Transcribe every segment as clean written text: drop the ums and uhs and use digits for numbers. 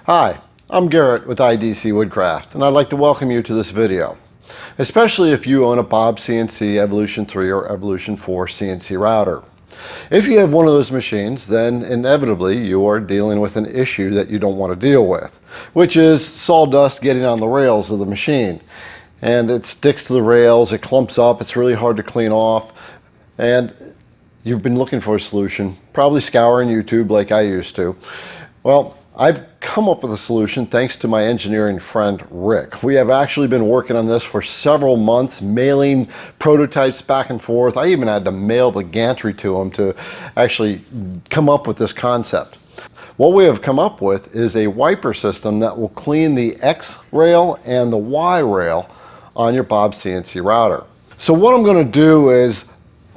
Hi, I'm Garrett with IDC Woodcraft, and I'd like to welcome you to this video, especially if you own a BobsCNC Evolution 3 or Evolution 4 CNC router. If you have one of those machines, then inevitably you are dealing with an issue that you don't want to deal with, which is sawdust getting on the rails of the machine. And it sticks to the rails, it clumps up, it's really hard to clean off, and you've been looking for a solution, probably scouring YouTube like I used to. Well, I've come up with a solution thanks to my engineering friend Rick. We have actually been working on this for several months, mailing prototypes back and forth. I even had to mail the gantry to him to actually come up with this concept. What we have come up with is a wiper system that will clean the X rail and the Y rail on your BobsCNC router. So what I'm going to do is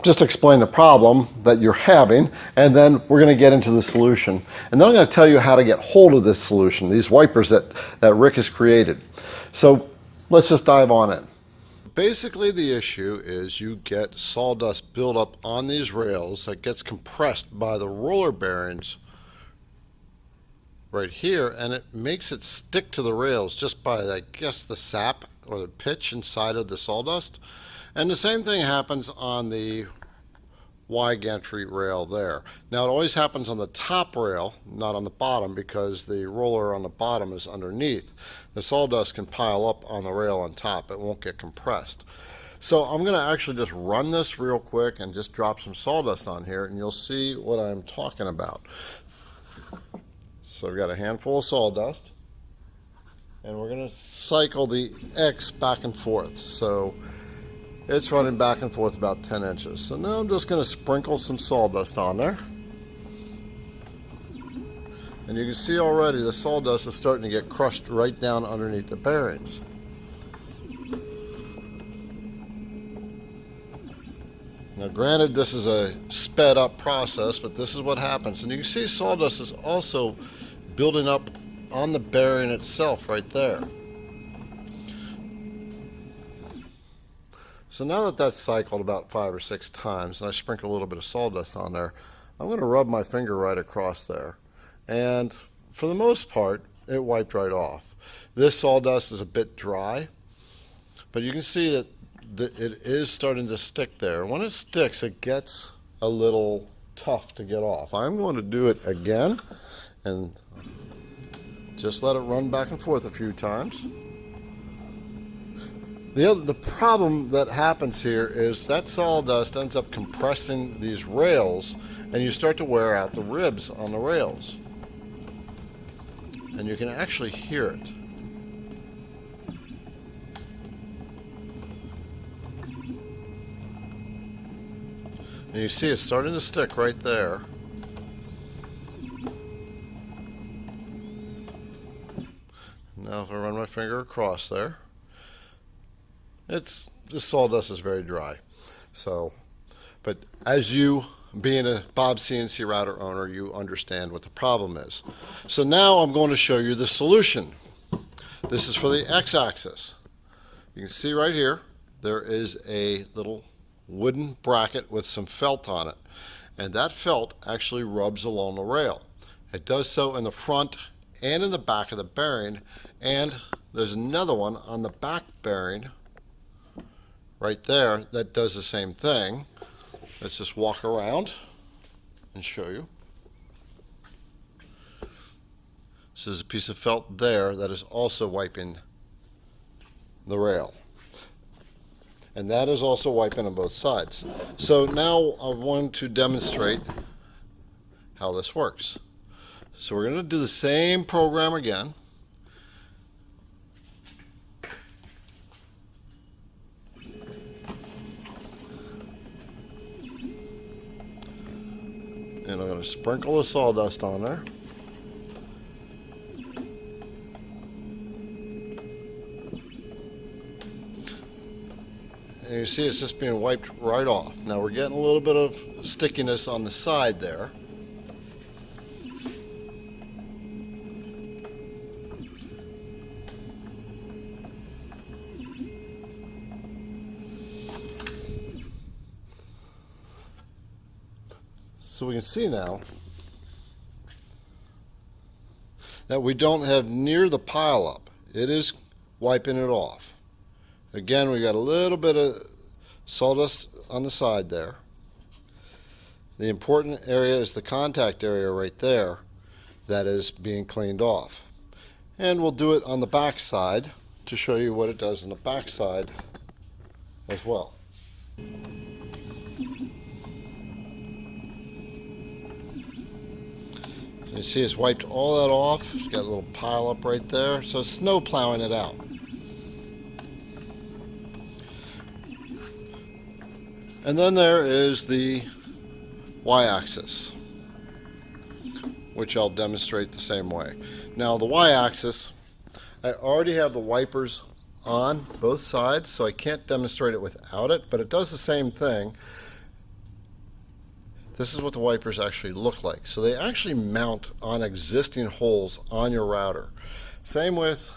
just explain the problem that you're having, and then we're going to get into the solution. And then I'm going to tell you how to get hold of this solution, these wipers that Rick has created. So let's just dive on it. Basically, the issue is you get sawdust buildup on these rails that gets compressed by the roller bearings right here, and it makes it stick to the rails just by, I guess, the sap or the pitch inside of the sawdust. And the same thing happens on the Y gantry rail there. Now it always happens on the top rail, not on the bottom, because the roller on the bottom is underneath. The sawdust can pile up on the rail on top. It won't get compressed. So I'm going to actually just run this real quick and just drop some sawdust on here, and you'll see what I'm talking about. So I've got a handful of sawdust, and we're going to cycle the X back and forth. So it's running back and forth about 10 inches. So now I'm just going to sprinkle some sawdust on there. And you can see already the sawdust is starting to get crushed right down underneath the bearings. Now granted, this is a sped up process, but this is what happens. And you can see sawdust is also building up on the bearing itself right there. So now that that's cycled about 5 or 6 times, and I sprinkle a little bit of sawdust on there, I'm going to rub my finger right across there. And for the most part, it wiped right off. This sawdust is a bit dry, but you can see that it is starting to stick there. When it sticks, it gets a little tough to get off. I'm going to do it again and just let it run back and forth a few times. The problem that happens here is that sawdust ends up compressing these rails, and you start to wear out the ribs on the rails. And you can actually hear it. And you see it's starting to stick right there. Now if I run my finger across there, this sawdust is very dry. So, but as you, being a BobsCNC router owner, you understand what the problem is. So now I'm going to show you the solution. This is for the X-axis. You can see right here, there is a little wooden bracket with some felt on it. And that felt actually rubs along the rail. It does so in the front and in the back of the bearing. And there's another one on the back bearing right there that does the same thing. Let's just walk around and show you. So there's a piece of felt there that is also wiping the rail. And that is also wiping on both sides. So now I want to demonstrate how this works. So we're going to do the same program again. And I'm going to sprinkle the sawdust on there. And you see it's just being wiped right off. Now we're getting a little bit of stickiness on the side there. So we can see now that we don't have near the pileup. It is wiping it off. Again, we got a little bit of sawdust on the side there. The important area is the contact area right there that is being cleaned off. And we'll do it on the back side to show you what it does on the back side as well. You see it's wiped all that off. It's got a little pile up right there. So it's snow plowing it out. And then there is the y-axis, which I'll demonstrate the same way. Now the y-axis, I already have the wipers on both sides, so I can't demonstrate it without it, but it does the same thing. This is what the wipers actually look like. So they actually mount on existing holes on your router. Same with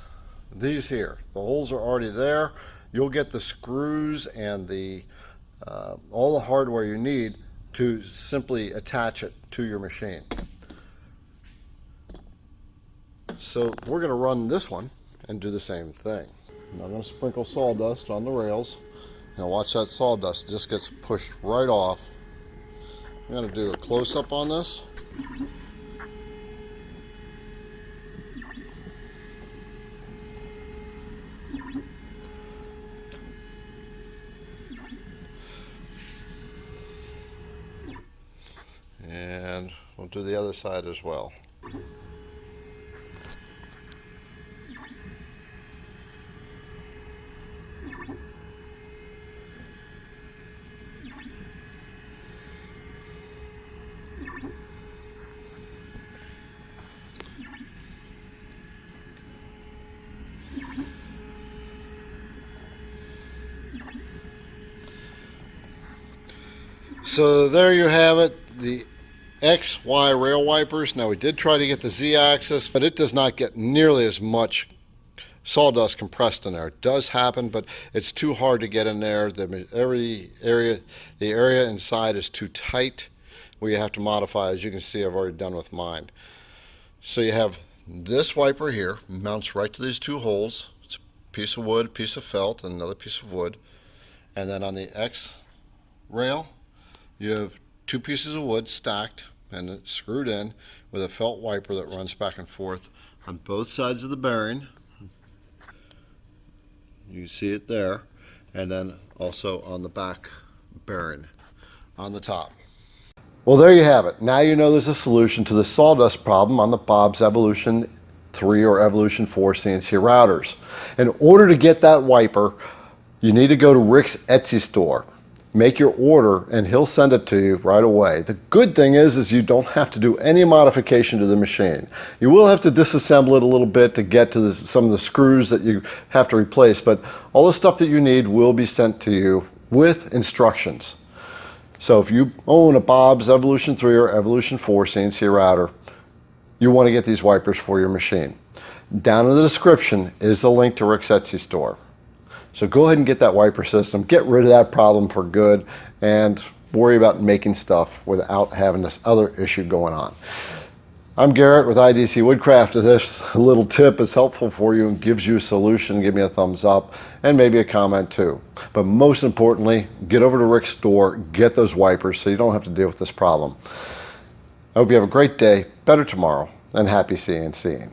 these here. The holes are already there. You'll get the screws and the all the hardware you need to simply attach it to your machine. So we're going to run this one and do the same thing. I'm going to sprinkle sawdust on the rails. Now watch that sawdust, it just gets pushed right off. I'm going to do a close-up on this. And we'll do the other side as well. So there you have it, the X, Y rail wipers. Now we did try to get the Z axis, but it does not get nearly as much sawdust compressed in there. It does happen, but it's too hard to get in there. The area inside is too tight. We have to modify, as you can see I've already done with mine. So you have this wiper here, mounts right to these two holes. It's a piece of wood, piece of felt, and another piece of wood. And then on the X rail, you have two pieces of wood stacked and it's screwed in with a felt wiper that runs back and forth on both sides of the bearing. You see it there, and then also on the back bearing on the top. Well, there you have it. Now you know there's a solution to the sawdust problem on the Bob's Evolution 3 or Evolution 4 CNC routers. In order to get that wiper, you need to go to Rick's Etsy store. Make your order and he'll send it to you right away. The good thing is you don't have to do any modification to the machine. You will have to disassemble it a little bit to get to some of the screws that you have to replace, but all the stuff that you need will be sent to you with instructions. So if you own a Bob's Evolution 3 or Evolution 4 CNC router, you want to get these wipers for your machine. Down in the description is the link to Rick's Etsy store. So go ahead and get that wiper system, get rid of that problem for good, and worry about making stuff without having this other issue going on. I'm Garrett with IDC Woodcraft. If this little tip is helpful for you and gives you a solution, give me a thumbs up and maybe a comment too. But most importantly, get over to Rick's store, get those wipers so you don't have to deal with this problem. I hope you have a great day, better tomorrow, and happy CNCing.